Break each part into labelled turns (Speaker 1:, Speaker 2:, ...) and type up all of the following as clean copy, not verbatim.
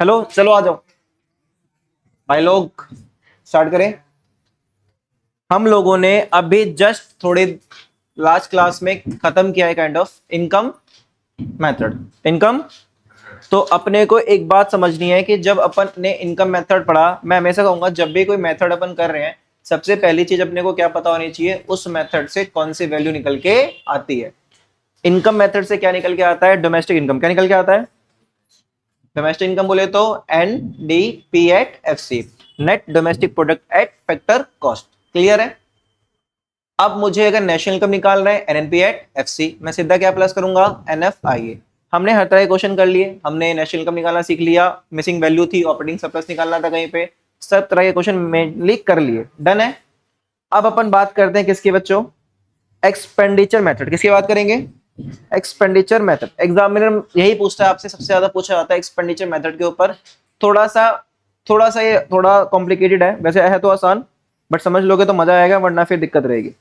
Speaker 1: Hello, चलो आ जाओ भाई लोग, स्टार्ट करें। हम लोगों ने अभी जस्ट थोड़े लास्ट क्लास में खत्म किया है kind of income method. Income, तो अपने को एक बात समझनी है कि जब अपन ने इनकम मेथड पढ़ा, मैं हमेशा कहूंगा जब भी कोई मेथड अपन कर रहे हैं, सबसे पहली चीज अपने को क्या पता होनी चाहिए, उस मेथड से कौन सी वैल्यू निकल के आती है। इनकम मेथड से क्या निकल के आता है? Domestic income. क्या निकल के आता है? डोमेस्टिक इनकम बोले तो NDP at FC, net domestic product at factor cost. Clear है? अब मुझे अगर नेशनल इनकम निकालना है NNP एट FC, मैं सीधा क्या प्लस करूंगा? NFIA। हमने हर तरह के क्वेश्चन कर लिए, हमने नेशनल इनकम निकालना सीख लिया, मिसिंग वैल्यू थी, ऑपरेटिंग सरप्लस निकालना था कहीं पे, सब तरह के क्वेश्चन मेनली कर लिए। डन है। अब अपन बात करते हैं किसकी बच्चों? Expenditure method. किसकी बात करेंगे? Expenditure method. एग्जामिनर यही पूछता है आपसे, सबसे ज्यादा पूछा जाता है एक्सपेंडिचर मेथड के ऊपर। थोड़ा सा ये थोड़ा कॉम्प्लिकेटेड है, वैसे है तो आसान, बट समझ लोगे तो मजा आएगा, वरना फिर दिक्कत रहेगी।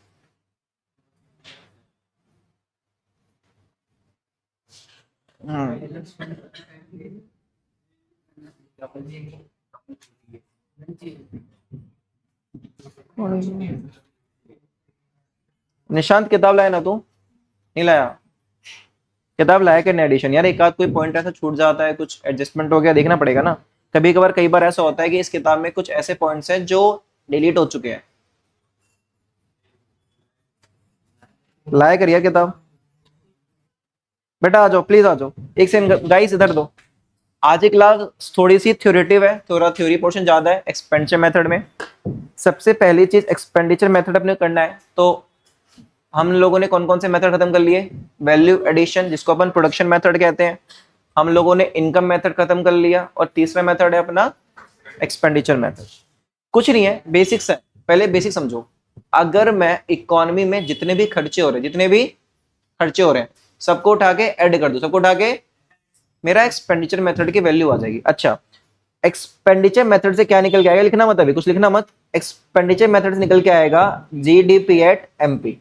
Speaker 1: निशांत, किताब लाया ना तू? नहीं लाया? किताब लाया कि नहीं? एडिशन यार, एक आध कोई पॉइंट ऐसा छूट जाता है, कुछ एडजस्टमेंट हो गया, देखना पड़ेगा ना। कभी कभार, कई बार ऐसा होता है कि इस किताब में कुछ ऐसे पॉइंट्स हैं जो डिलीट हो चुके हैं। लाया कर यार किताब। बेटा आ जाओ, प्लीज आ जाओ। एक सेकंड गाइस, इधर दो। आज की क्लास थोड़ी सी थ्योरेटिव है, थोड़ा थ्योरी पोर्शन ज्यादा है एक्सपेंडिचर मेथड में। सबसे पहली चीज एक्सपेंडिचर मेथड अपने करना है, तो हम लोगों ने कौन कौन से मेथड खत्म कर लिए? वैल्यू एडिशन, जिसको अपन प्रोडक्शन मेथड कहते हैं। हम लोगों ने इनकम मेथड खत्म कर लिया, और तीसरा मेथड है अपना एक्सपेंडिचर मेथड। कुछ नहीं है, बेसिक्स है। पहले बेसिक समझो। अगर मैं इकोनॉमी में जितने भी खर्चे हो रहे हैं, सबको उठा के ऐड कर दो, सबको उठा के, मेरा एक्सपेंडिचर मेथड की वैल्यू आ जाएगी। अच्छा, एक्सपेंडिचर मेथड से क्या निकल के आएगा? लिखना मत, अभी कुछ लिखना मत। एक्सपेंडिचर मेथड से निकल के आएगा GDP at MP।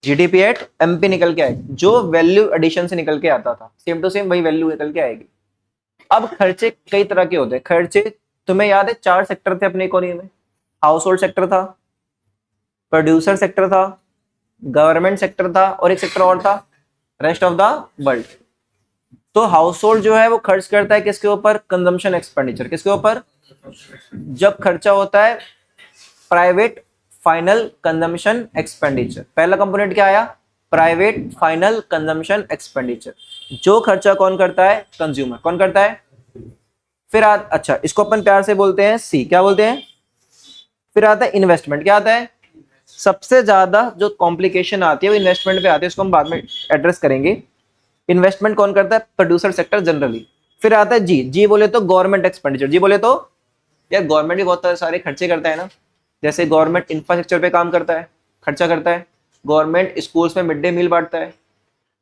Speaker 1: GDP at MP निकल के आएगा, जो वैल्यू एडिशन से निकल के आता था, सेम टू सेम वही वैल्यू निकल के आएगी। अब खर्चे कई तरह के होते हैं। खर्चे तुम्हें याद है, 4 सेक्टर थे अपने इकोनॉमी में। हाउस होल्ड सेक्टर था, प्रोड्यूसर सेक्टर था, गवर्नमेंट सेक्टर था, और एक सेक्टर और था, रेस्ट ऑफ द वर्ल्ड। तो हाउस होल्ड जो है वो खर्च करता है किसके ऊपर? Consumption expenditure. किसके ऊपर? जब खर्चा होता है प्राइवेट फाइनल कंजम्पशन एक्सपेंडिचर। पहला कंपोनेंट क्या आया? Private final consumption expenditure. जो खर्चा कौन करता है? कंज्यूमर। कौन करता है? फिर अच्छा, इसको अपन प्यार से बोलते हैं C। क्या बोलते हैं? फिर आता है इन्वेस्टमेंट। क्या आता है? सबसे ज्यादा जो कॉम्प्लिकेशन आती है वो इन्वेस्टमेंट पे आती है, उसको हम बाद में एड्रेस करेंगे। इन्वेस्टमेंट कौन करता है? Producer sector generally. फिर आता है जी बोले तो गवर्नमेंट एक्सपेंडिचर। जी बोले तो यार गवर्नमेंट भी बहुत सारे खर्चे करता है ना, जैसे गवर्नमेंट इंफ्रास्ट्रक्चर पे काम करता है, खर्चा करता है। गवर्नमेंट स्कूल्स में मिड डे मील बांटता है,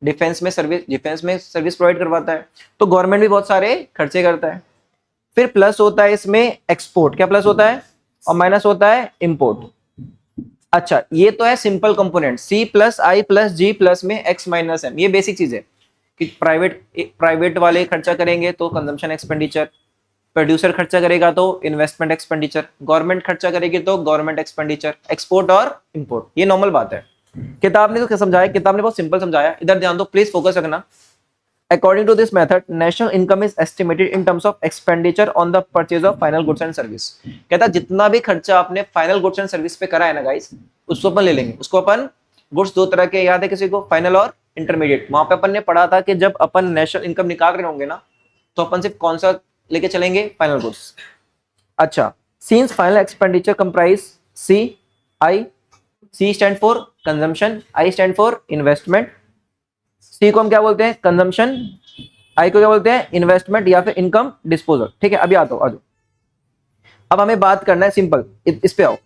Speaker 1: डिफेंस में सर्विस प्रोवाइड करवाता है। तो गवर्नमेंट भी बहुत सारे खर्चे करता है। फिर प्लस होता है इसमें एक्सपोर्ट। क्या प्लस होता है? और माइनस होता है इंपोर्ट। अच्छा, ये तो है simple component, C plus I plus G plus में X माइनस M। ये बेसिक चीज है कि प्राइवेट वाले खर्चा करेंगे तो कंजम्पशन एक्सपेंडिचर, प्रोड्यूसर खर्चा करेगा तो इन्वेस्टमेंट एक्सपेंडिचर, गवर्नमेंट खर्चा करेगी तो गवर्नमेंट एक्सपेंडिचर, एक्सपोर्ट और इंपोर्ट। ये नॉर्मल बात है। किताब ने तो क्या समझाया? किताब ने बहुत सिंपल समझाया, इधर ध्यान दो, प्लीज फोकस रखना। According to this method, national income is estimated in terms of expenditure on the purchase of final goods and service। कहता जितना भी खर्चा आपने फाइनल गुड्स एंड सर्विस पे करा है ना गाइस, उसको अपन ले लेंगे। उसको अपन, गुड्स दो तरह के याद है किसी को? फाइनल और इंटरमीडिएट। वहां पे अपन ने पढ़ा था कि जब अपन नेशनल इनकम निकाल रहे होंगे ना, तो अपन सिर्फ कौन सा लेके चलेंगे? Final goods. अच्छा, since final expenditure comprise C stand for consumption, I stand for investment। C को हम क्या बोलते हैं? कंजम्पशन। I को क्या बोलते हैं? इन्वेस्टमेंट या फिर इनकम डिस्पोजल। ठीक है, अभी आता हूं। अब हमें बात करना है सिंपल, इस पे आओ।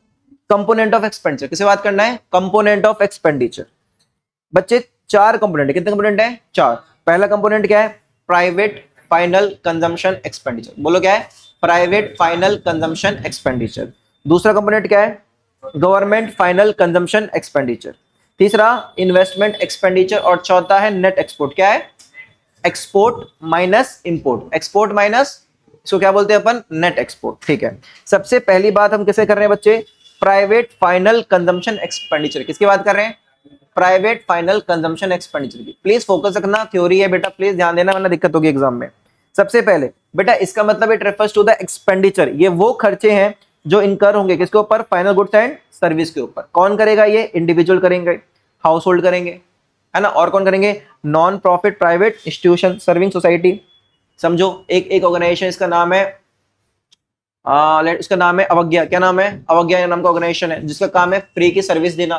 Speaker 1: Component of expenditure. किसे बात करना है? Component of expenditure. बच्चे 4 कंपोनेंट है। कितने कंपोनेंट है? 4। पहला कंपोनेंट क्या है? Private final consumption expenditure. बोलो क्या है? Private final consumption expenditure. दूसरा कंपोनेंट क्या है? Government final consumption expenditure. तीसरा इन्वेस्टमेंट एक्सपेंडिचर, और चौथा है नेट एक्सपोर्ट। क्या है? Export minus import, export minus, इसको क्या बोलते हैं अपन, नेट एक्सपोर्ट। ठीक है, सबसे पहली बात हम किसे कर रहे हैं बच्चे, प्राइवेट फाइनल कंजम्पशन एक्सपेंडिचर। किसकी बात कर रहे हैं, प्राइवेट फाइनल कंजम्पशन एक्सपेंडिचर की। प्लीज फोकस रखना, थ्योरी है बेटा, प्लीज ध्यान देना वरना दिक्कत होगी एग्जाम में। सबसे पहले बेटा इसका मतलब it refers to the expenditure, ये वो खर्चे हैं जो इनकर होंगे किसके ऊपर, फाइनल गुड्स एंड सर्विस के ऊपर। कौन करेगा ये, इंडिविजुअल करेंगे, हाउस होल्ड करेंगे, है ना, और कौन करेंगे, non profit private institution serving society. समझो एक ऑर्गेनाइजेशन, इसका नाम है इसका नाम है अवज्ञा, क्या नाम है, अवज्ञा नाम का ऑर्गेनाइजेशन है जिसका काम है फ्री की सर्विस देना।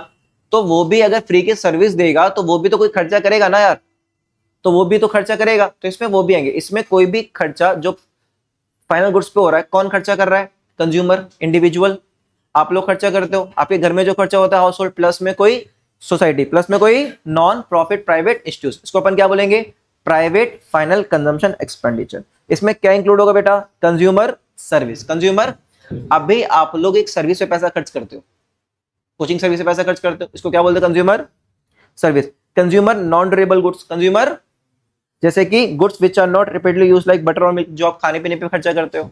Speaker 1: तो वो भी अगर फ्री की सर्विस देगा तो वो भी तो कोई खर्चा करेगा ना यार, तो वो भी तो खर्चा करेगा, तो इसमें वो भी आएंगे। इसमें कोई भी खर्चा जो फाइनल गुड्स पे हो रहा है, कौन खर्चा कर रहा है, कंज्यूमर, इंडिविजुअल, आप लोग खर्चा करते हो, आपके घर में जो खर्चा होता है हाउस होल्ड, प्लस में कोई सोसाइटी, प्लस में कोई नॉन प्रॉफिट प्राइवेट इंस्टीट्यूट, इसको अपन क्या बोलेंगे, प्राइवेट फाइनल कंजम्पशन एक्सपेंडिचर। इसमें क्या इंक्लूड होगा बेटा, कंज्यूमर सर्विस, कंज्यूमर। अभी आप लोग एक सर्विस पे पैसा खर्च करते हो, कोचिंग सर्विस पे पैसा खर्च करते हो, इसको क्या बोलते हैं, consumer service. Consumer non durable goods, consumer जैसे कि goods which are not repeatedly use like butter और मिल्क, जो आप खाने पीने पे खर्चा करते हो।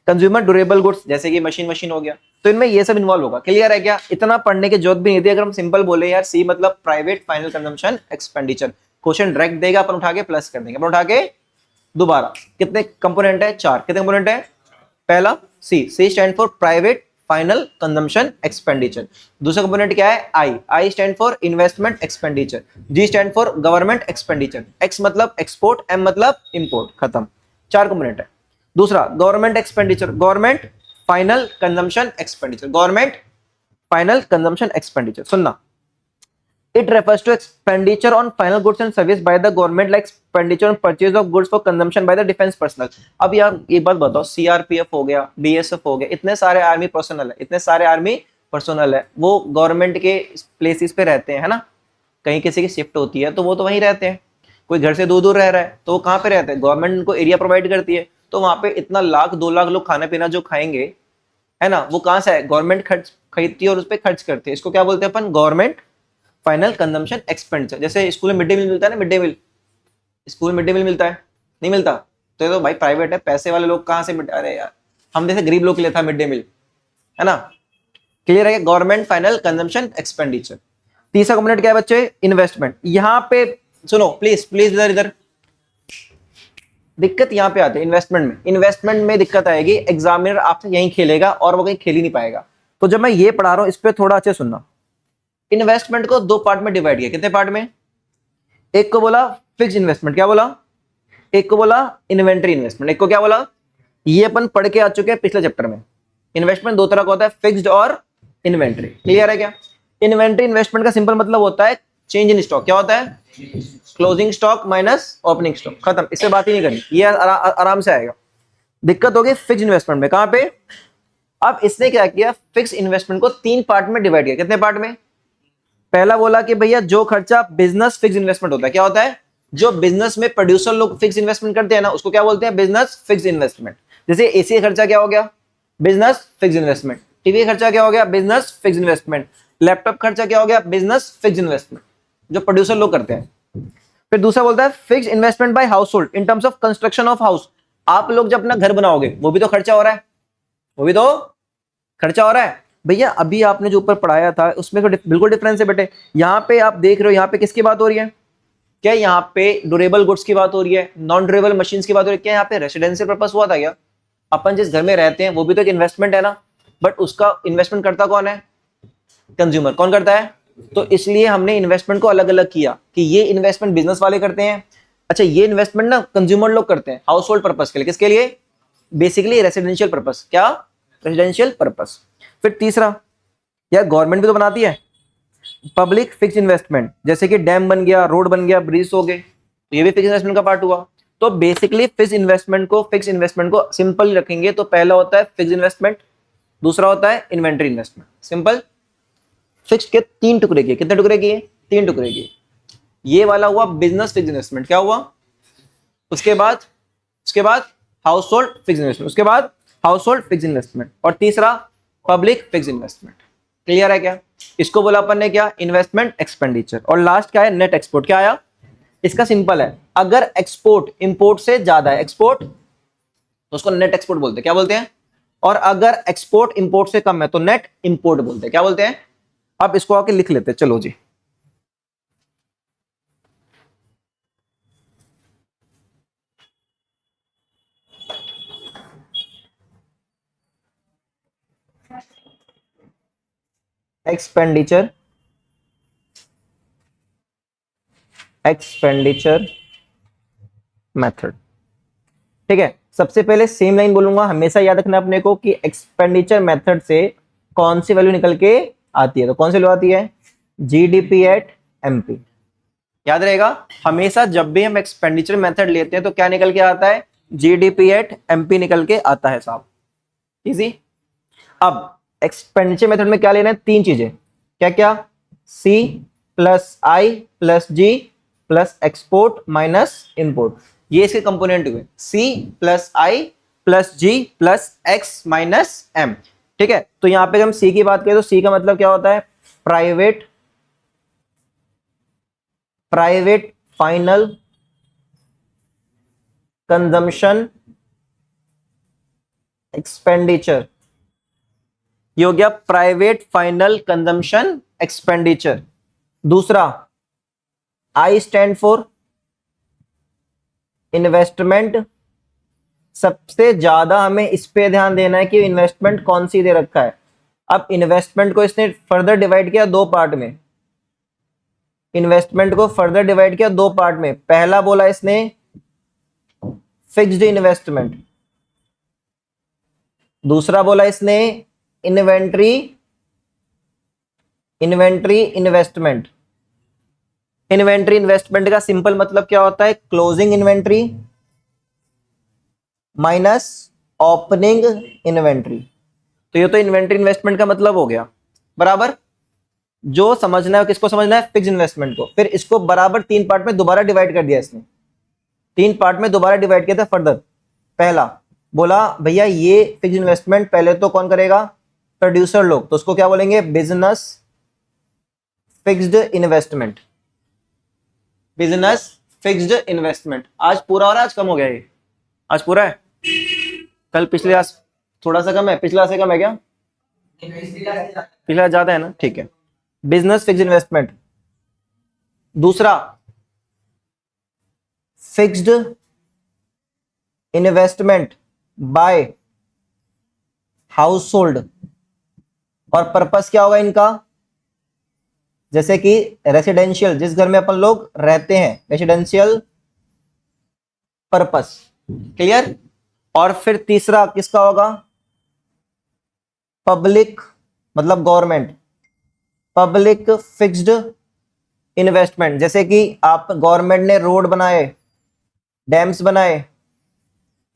Speaker 1: कंज्यूमर ड्यूरेबल गुड्स जैसे कि मशीन हो गया, तो इनमें ये सब इन्वॉल्व होगा। क्लियर है क्या, इतना पढ़ने की जरूरत भी नहीं थी अगर हम सिंपल बोले यार सी मतलब private final consumption expenditure. Question direct देगा, अपन उठा के प्लस कर देंगे, अपन उठा के दोबारा। कितने कंपोनेंट है, 4। कितने कंपोनेंट है, पहला C stand for private final consumption expenditure. दूसरा कंपोनेंट क्या है, I stand for investment expenditure, G stand for government expenditure, X मतलब एक्सपोर्ट, एम मतलब इंपोर्ट, खत्म। 4 कंपोनेंट है। दूसरा government expenditure, government final consumption expenditure, government final consumption expenditure. सुनना, it refers to expenditure on final goods and service by the government like expenditure on purchase of goods for consumption by the defense personnel। अब यार एक बात बताओ, CRPF हो गया, BSF हो गया, इतने सारे आर्मी पर्सनल है, इतने सारे आर्मी पर्सनल है, वो गवर्नमेंट के प्लेसेस पे रहते हैं, है ना, कहीं किसी की शिफ्ट होती है तो वो तो वहीं रहते हैं। कोई घर से दूर दूर रह रहा है तो वो कहाँ पे रहते हैं, गवर्नमेंट उनको एरिया प्रोवाइड करती है, तो वहां पे इतना लाख 2 लाख लोग खाना पीना जो खाएंगे, है ना, वो कहाँ से है, गवर्नमेंट खर्च खरीदती है और उस पर खर्च करती है। इसको क्या बोलते हैं अपन, गवर्नमेंट फाइनल कंजम्पशन एक्सपेंडिचर। जैसे स्कूल में मिड डे मील मिलता है ना, मिड डे मील, स्कूल में मिड डे मील मिलता है, नहीं मिलता, तो ये तो भाई प्राइवेट है, पैसे वाले लोग कहाँ से अरे यार हम जैसे गरीब लोग के लिए था मिड डे मील, है ना। क्लियर है, गवर्नमेंट फाइनल कंजम्पशन एक्सपेंडिचर। तीसरा कंपोनेंट क्या है बच्चे, इन्वेस्टमेंट। यहां पे सुनो प्लीज प्लीज, इधर इधर दिक्कत यहां पे आती है इन्वेस्टमेंट में। इन्वेस्टमेंट में दिक्कत आएगी, एग्जामिनर आपसे यहीं खेलेगा और वो कहीं खेल ही नहीं पाएगा। तो जब मैं ये पढ़ा रहा हूं इस पे थोड़ा अच्छे सुनना। इन्वेस्टमेंट को 2 पार्ट में डिवाइड किया, कितने पार्ट में, एक को बोला फिक्स इन्वेस्टमेंट, क्या बोला, एक को बोला इन्वेंटरी इन्वेस्टमेंट, एक को क्या बोला, ये अपन पढ़ के आ चुके हैं पिछले चैप्टर में। इन्वेस्टमेंट 2 तरह का होता है, फिक्स्ड और इन्वेंटरी। क्लियर है क्या, इन्वेंटरी इन्वेस्टमेंट का सिंपल मतलब होता है चेंज इन स्टॉक, क्या होता है, closing stock minus opening stock, खत्म, इससे बात ही नहीं करनी, ये आराम से आएगा। दिक्कत होगी फिक्स इन्वेस्टमेंट में, कहां पे, अब इसने क्या किया, फिक्स इन्वेस्टमेंट को 3 पार्ट में डिवाइड किया, कितने पार्ट में, पहला बोला कि भैया जो खर्चा बिजनेस फिक्स इन्वेस्टमेंट होता है, क्या होता है, जो बिजनेस में प्रोड्यूसर लोग फिक्स इन्वेस्टमेंट करते हैं ना, उसको क्या बोलते हैं, बिजनेस फिक्स इन्वेस्टमेंट। जैसे एसी का खर्चा क्या हो गया, बिजनेस फिक्स इन्वेस्टमेंट, टीवी का खर्चा क्या हो गया, बिजनेस फिक्स इन्वेस्टमेंट, लैपटॉप खर्चा क्या हो गया, बिजनेस फिक्स इन्वेस्टमेंट, जो प्रोड्यूसर लोग करते हैं। फिर दूसरा बोलता है fix investment by house hold in terms of construction of house. आप लोग जब अपना घर बनाओगे वो भी तो खर्चा हो रहा है, वो भी तो खर्चा हो रहा है भैया। अभी आपने जो ऊपर पढ़ाया था उसमें तो बिल्कुल डिफरेंस है बेटे। यहाँ पे आप देख रहे हो, यहाँ पे किसकी बात हो रही है, क्या यहाँ पे ड्यूरेबल गुड्स की बात हो रही है, नॉन ड्यूरेबल मशीन्स की बात हो रही है, क्या यहाँ पे रेसिडेंशियल पर्पस हुआ था क्या, अपन जिस घर में रहते हैं वो भी तो एक इन्वेस्टमेंट है ना, बट उसका इन्वेस्टमेंट करता कौन है, कंज्यूमर, कौन करता है। तो इसलिए हमने इन्वेस्टमेंट को अलग अलग किया कि ये इन्वेस्टमेंट बिजनेस वाले करते हैं, अच्छा ये इन्वेस्टमेंट ना कंज्यूमर लोग करते हैं हाउस होल्ड पर्पस के लिए, किसके लिए, बेसिकली रेसिडेंशियल पर्पस, क्या, रेसिडेंशियल पर्पस। फिर तीसरा, यार गवर्नमेंट भी तो बनाती है पब्लिक फिक्स इन्वेस्टमेंट, जैसे कि डैम बन गया, रोड बन गया, ब्रिज हो गए, तो ये भी फिक्स इन्वेस्टमेंट का पार्ट हुआ। तो बेसिकली फिक्स इन्वेस्टमेंट को सिंपल रखेंगे तो पहला होता है फिक्स इन्वेस्टमेंट, दूसरा होता है इन्वेंटरी इन्वेस्टमेंट। सिंपल, फिक्स के 3 टुकड़े किए, कितने टुकड़े किए, 3 टुकड़े किए। ये वाला हुआ बिजनेस फिक्स इन्वेस्टमेंट, क्या हुआ, उसके बाद हाउस होल्ड फिक्स इन्वेस्टमेंट, उसके बाद हाउस होल्ड फिक्स इन्वेस्टमेंट, और तीसरा पब्लिक फिक्स इन्वेस्टमेंट। क्लियर है क्या, इसको बोला अपन ने क्या, इन्वेस्टमेंट एक्सपेंडिचर। और लास्ट क्या है, नेट एक्सपोर्ट, क्या आया, इसका सिंपल है, अगर एक्सपोर्ट इंपोर्ट से ज्यादा है, एक्सपोर्ट तो उसको नेट एक्सपोर्ट बोलते हैं, क्या बोलते हैं? और अगर एक्सपोर्ट इंपोर्ट से कम है तो नेट इंपोर्ट बोलते हैं, क्या बोलते हैं? अब इसको आके लिख लेते हैं, चलो जी। एक्सपेंडिचर, एक्सपेंडिचर मेथड, ठीक है। सबसे पहले सेम लाइन बोलूंगा, हमेशा याद रखना अपने को कि एक्सपेंडिचर मेथड से कौन सी वैल्यू निकल के आती है, तो कौन सी वैल्यू आती है? GDP at MP. याद रहेगा, हमेशा जब भी हम एक्सपेंडिचर मेथड लेते हैं तो क्या निकल के आता है? जीडीपी एट एमपी निकल के आता है साहब, इजी। अब एक्सपेंडिचर मेथड में क्या लेना है? तीन चीजें, क्या क्या? सी plus I plus G plus export minus import, ये इसके कंपोनेंट हुए, सी plus I plus G plus X minus M, ठीक है। तो यहां पे हम सी की बात करें तो सी का मतलब क्या होता है? Private, private final consumption expenditure, ये हो गया प्राइवेट फाइनल कंजम्पशन एक्सपेंडिचर। दूसरा आई स्टैंड फॉर इन्वेस्टमेंट, सबसे ज्यादा हमें इस पे ध्यान देना है कि इन्वेस्टमेंट कौन सी दे रखा है। अब इन्वेस्टमेंट को इसने फर्दर डिवाइड किया दो पार्ट में, इन्वेस्टमेंट को फर्दर डिवाइड किया दो पार्ट में। पहला बोला इसने फिक्स्ड इन्वेस्टमेंट, दूसरा बोला इसने inventory, inventory investment. Inventory investment का सिंपल मतलब क्या होता है? Closing inventory minus opening inventory. तो ये तो इन्वेंट्री इन्वेस्टमेंट का मतलब हो गया, बराबर। जो समझना है किसको समझना है? फिक्स इन्वेस्टमेंट को। फिर इसको बराबर तीन पार्ट में दोबारा डिवाइड कर दिया इसने, तीन पार्ट में दोबारा डिवाइड किया था फर्दर। पहला बोला भैया ये फिक्स इन्वेस्टमेंट पहले तो कौन करेगा? प्रोड्यूसर लोग, तो उसको क्या बोलेंगे? Business fixed investment, business fixed investment. आज पूरा हो रहा है, आज कम हो गया ये? आज पूरा है, कल पिछले आज थोड़ा सा कम है, पिछला से कम है क्या? पिछला ज्यादा है ना, ठीक है। Business fixed investment. दूसरा fixed investment by household, और पर्पस क्या होगा इनका? जैसे कि रेसिडेंशियल, जिस घर में अपन लोग रहते हैं, रेसिडेंशियल पर्पस, क्लियर। और फिर तीसरा किसका होगा? पब्लिक मतलब गवर्नमेंट, पब्लिक फिक्स्ड इन्वेस्टमेंट, जैसे कि आप गवर्नमेंट ने रोड बनाए, डैम्स बनाए,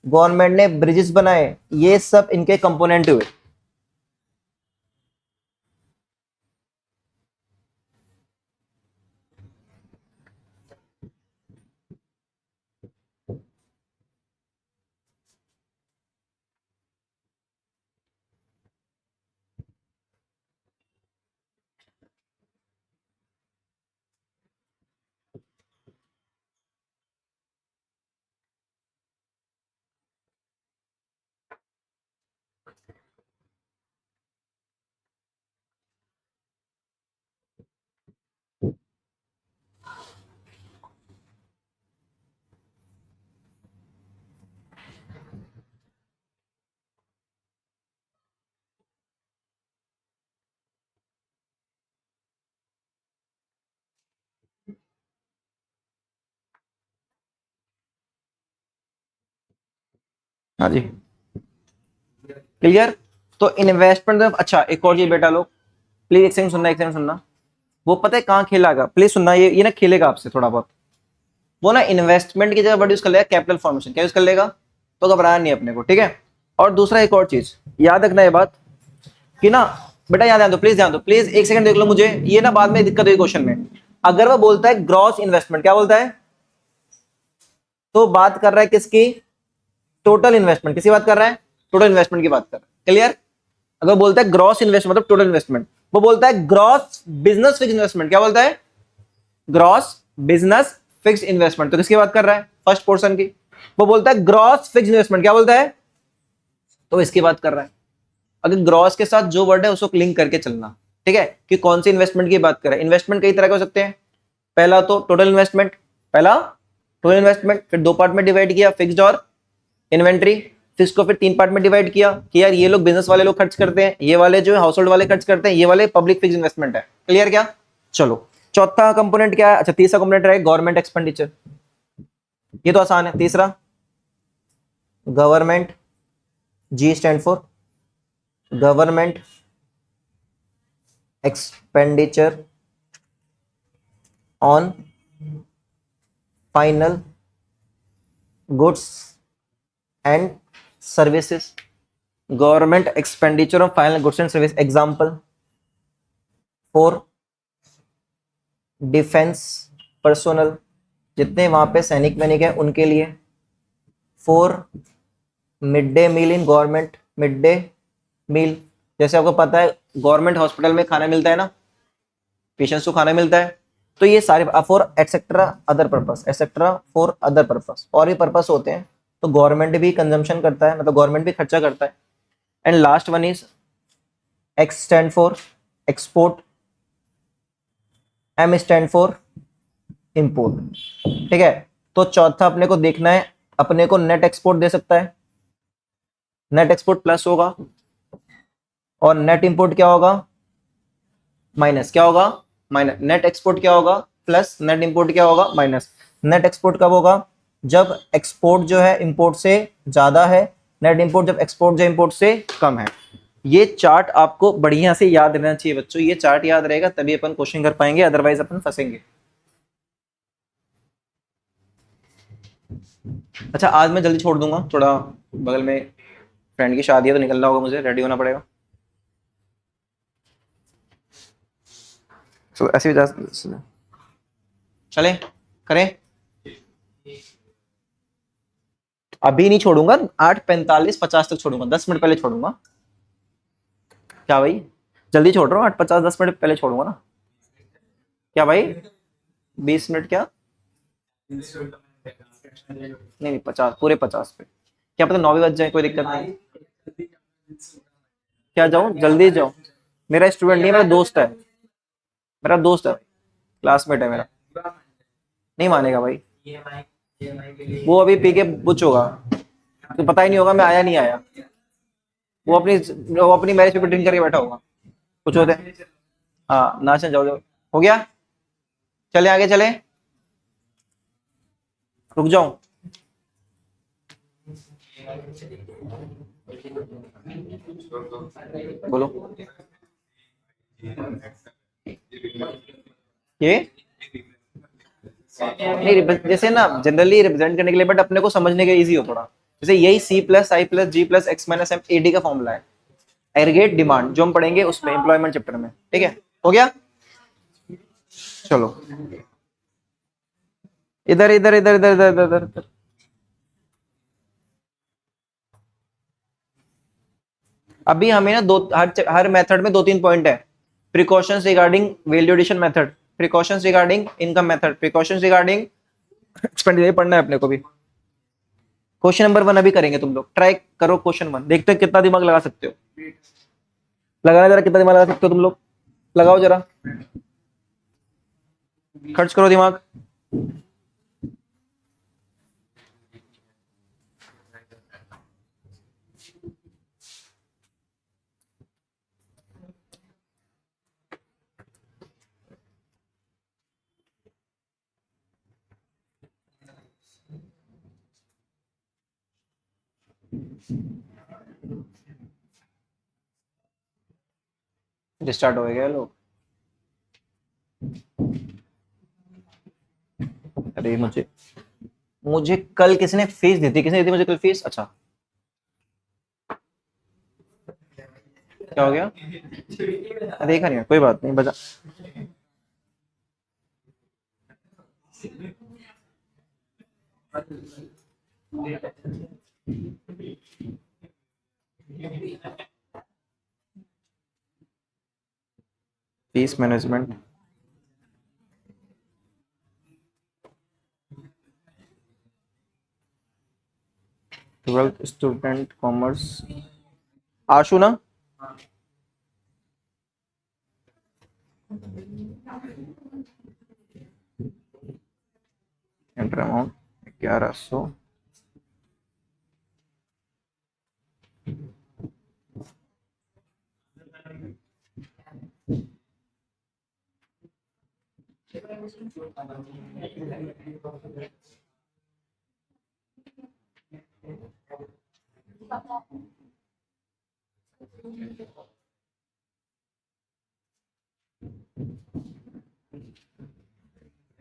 Speaker 1: गवर्नमेंट ने ब्रिजेस बनाए, ये सब इनके कंपोनेंट हुए। हाँ जी, क्लियर। तो इन्वेस्टमेंट, अच्छा एक और चीज बेटा लोग प्लीज एक सेकंड सुनना, एक सेकंड सुनना। वो पता है कहाँ खेलेगा, प्लीज सुनना, ये ना खेलेगा आपसे थोड़ा बहुत। वो ना इन्वेस्टमेंट की जगह वर्ड यूज कर लेगा कैपिटल फॉर्मेशन, क्या यूज कर लेगा? तो घबराना नहीं अपने को, ठीक है। और दूसरा एक और चीज याद रखना ये बात कि ना बेटा, याद ध्यान दो प्लीज, ध्यान दो प्लीज, एक सेकंड देख लो मुझे, ये ना बाद में दिक्कत हुई क्वेश्चन में। अगर वो बोलता है ग्रॉस इन्वेस्टमेंट, क्या बोलता है? तो बात कर रहा है किसकी? Total investment. किसकी बात कर रहा है? टोटल इन्वेस्टमेंट की बात कर रहा है, क्लियर। अगर बोलता है ग्रॉस इन्वेस्टमेंट मतलब टोटल इन्वेस्टमेंट, वो बोलता है ग्रॉस बिजनेस फिक्स इन्वेस्टमेंट, क्या बोलता है? Gross business fixed investment. तो किसकी बात कर रहा है? फर्स्ट पोर्शन की। वो बोलता है ग्रॉस फिक्स्ड इन्वेस्टमेंट, क्या बोलता है? तो इसकी बात कर रहा है। अगर ग्रॉस के साथ जो वर्ड है उसको लिंक करके चलना, ठीक है, कि कौन सी इन्वेस्टमेंट की बात कर रहा है। इन्वेस्टमेंट कई तरह के हो सकते हैं। पहला तो टोटल इन्वेस्टमेंट, पहला टोटल इन्वेस्टमेंट, फिर दो पार्ट में डिवाइड किया, फिक्स्ड और इन्वेंट्री। फिक्स को फिर तीन पार्ट में डिवाइड किया कि यार ये लोग बिजनेस वाले लोग खर्च करते हैं, ये वाले जो है हाउस होल्ड वाले खर्च करते हैं, ये वाले पब्लिक फिक्स इन्वेस्टमेंट है। क्लियर क्या? चलो चौथा कंपोनेंट क्या है? अच्छा तीसरा कंपोनेंट है गवर्नमेंट एक्सपेंडिचर। ये तो आसान है। तीसरा government, G stand for government expenditure on final goods and services. Government expenditure on final goods and service. Example for defence personnel, जितने वहां पे सैनिक वैनिक है उनके लिए। For mid day meal in government, mid day meal, जैसे आपको पता है गवर्नमेंट हॉस्पिटल में खाना मिलता है ना, पेशेंट्स को खाना मिलता है। तो ये सारे for etcetera other purpose, etcetera for other purpose, और भी पर्पस होते हैं। तो गवर्नमेंट भी कंजम्पशन करता है, मतलब गवर्नमेंट भी खर्चा करता है। And last one is X stand for export, M stand for import, ठीक है। तो चौथा अपने को देखना है, अपने को नेट एक्सपोर्ट दे सकता है, नेट एक्सपोर्ट प्लस होगा, और नेट इंपोर्ट क्या होगा? माइनस। क्या होगा? माइनस। नेट एक्सपोर्ट क्या होगा? प्लस। नेट इंपोर्ट क्या होगा? माइनस। नेट एक्सपोर्ट कब होगा? जब एक्सपोर्ट जो है इंपोर्ट से ज्यादा है, नेट इंपोर्ट जब एक्सपोर्ट जो इंपोर्ट से कम है। ये चार्ट आपको बढ़िया से याद रहना चाहिए बच्चों, ये चार्ट याद रहेगा तभी अपन क्वेश्चन कर पाएंगे, अदरवाइज अपन फंसेंगे। अच्छा आज मैं जल्दी छोड़ दूंगा, थोड़ा बगल में फ्रेंड की शादी है तो निकलना होगा, मुझे रेडी होना पड़ेगा। तो ऐसे जा चले करें। अभी नहीं छोड़ूंगा, 8:45-50 तक छोड़ूंगा, 10 मिनट पहले छोड़ूंगा। क्या भाई जल्दी छोड़ रहा हूँ? 8:50 10 मिनट पहले छोड़ूंगा ना। क्या भाई 20 मिनट क्या? नहीं नहीं 50, पूरे 50 पे। क्या पता 9 भी बज जाए, कोई दिक्कत नहीं। क्या जाऊँ? जल्दी जाऊँ? मेरा स्टूडेंट नहीं है, मेरा दोस्त है, मेरा दोस्त है, क्लासमेट है मेरा। नहीं मानेगा भाई, वो अभी पी के बुच होगा, तो पता ही नहीं होगा मैं आया नहीं आया। वो अपनी मैरिज पे ड्रिंक करके बैठा होगा, कुछ होते हैं। हाँ नाचने जाओ जाओ। हो गया? चले आगे चले, रुक जाऊं? बोलो ये नहीं जैसे ना जनरली रिप्रेजेंट करने के लिए, बट अपने को समझने के इजी हो थोड़ा। जैसे यही C+I+G+X - M AD का फॉर्मूला है, एग्रीगेट डिमांड, जो हम पढ़ेंगे उसमें एम्प्लॉयमेंट चैप्टर में, ठीक है। हो गया? चलो इधर इधर इधर इधर इधर इधर इधर, इधर। अभी हमें ना दो हर मेथड में 2-3 पॉइंट है। Precautions regarding value addition method, precautions regarding income method, precautions regarding expenditure, पढ़ना है अपने को भी। क्वेश्चन नंबर 1 अभी करेंगे, तुम लोग ट्राई करो क्वेश्चन 1, देखते हैं कितना दिमाग लगा सकते हो। लगाना जरा, कितना दिमाग लगा सकते हो तुम लोग, लगाओ जरा, खर्च करो दिमाग। रिस्टार्ट हो गया लोग। अरे मुझे मुझे कल किसने फीस दी थी? किसने दी थी मुझे कल फीस? अच्छा क्या हो गया? देखा नहीं, कोई बात नहीं, बजा। Fees management, 12th student commerce. Ashu ना? Enter amount 1100।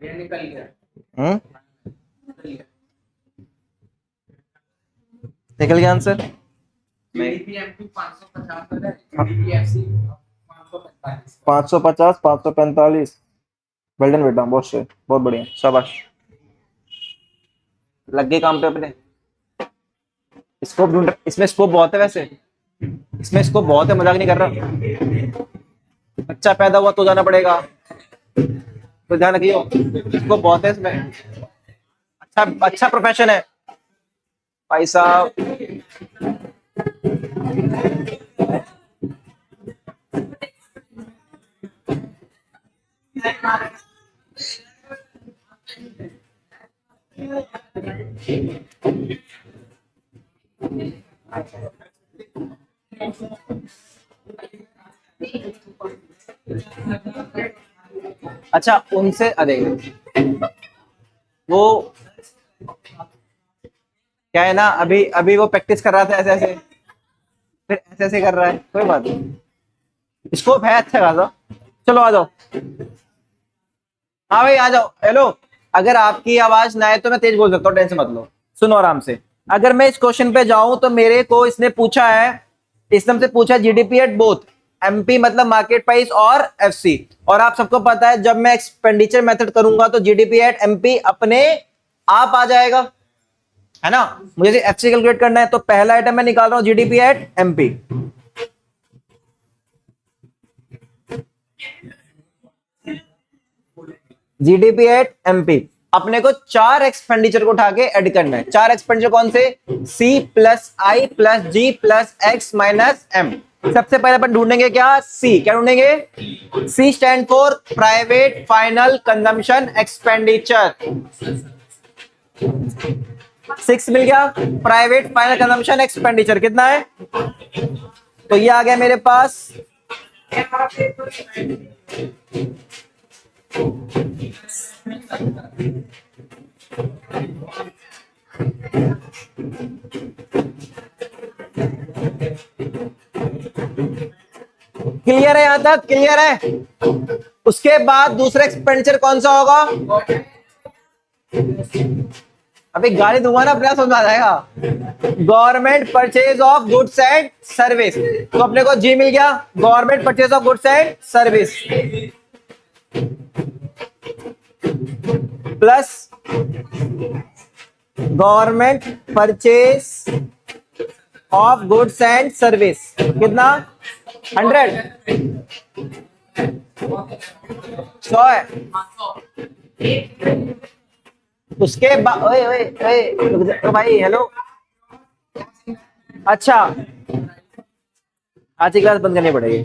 Speaker 2: निकल गया।
Speaker 1: निकल गया आंसर।
Speaker 2: जीडीपी एमपी 550 है, जीडीपी एफसी 545।
Speaker 1: 550 545। वेल डन बेटा, बहुत सही, बहुत बढ़िया, शाबाश। लग गए काम पे अपने। स्कोप ढूंढ, इसमें स्कोप बहुत है वैसे, इसमें स्कोप बहुत है, मजाक नहीं कर रहा। बच्चा पैदा हुआ तो जाना पड़ेगा, तो ध्यान रखियो, स्कोप बहुत है इसमें। अच्छा अच्छा प्रोफेशन है भाई साहब। अच्छा उनसे, अरे वो क्या है ना, अभी अभी वो प्रैक्टिस कर रहा था ऐसे ऐसे, फिर ऐसे ऐसे कर रहा है, कोई बात नहीं, स्कोप है अच्छा खासा। चलो आ जाओ, हाँ भाई आ जाओ। हेलो, अगर आपकी आवाज ना आए तो मैं तेज बोल सकता हूँ, टेंशन मत लो, सुनो आराम से। अगर मैं इस क्वेश्चन पे जाऊं तो मेरे को इसने पूछा है, इसने हमसे पूछा जीडीपी एट बोथ एमपी मतलब मार्केट प्राइस और एफसी, और आप सबको पता है जब मैं एक्सपेंडिचर मेथड करूंगा तो जीडीपी एट एमपी अपने आप आ जाएगा, है ना। मुझे एफसी कैलकुलेट करना है, तो पहला आइटम मैं निकाल रहा हूं GDP at MP. GDP at MP, अपने को चार एक्सपेंडिचर को उठा के ऐड करना है। चार एक्सपेंडिचर कौन से? C plus I plus G plus X minus M. सबसे पहले अपन ढूंढेंगे क्या? सी। क्या ढूंढेंगे? C stand for private final consumption expenditure. 6 मिल गया, प्राइवेट फाइनल कंजम्पशन एक्सपेंडिचर कितना है? तो ये आ गया मेरे पास। क्लियर है? यहां तक क्लियर है? उसके बाद दूसरा एक्सपेंडिचर कौन सा होगा? अभी गाली दूंगा ना, अपने समझ आ जाएगा। Government purchase of goods and service, तो अपने को जी मिल गया, government purchase of goods and service plus government purchase of goods and service कितना? 100, 100 है। उसके बाद ओए ओए ओए भाई, हेलो, अच्छा आज की क्लास बंद करनी पड़ेगी।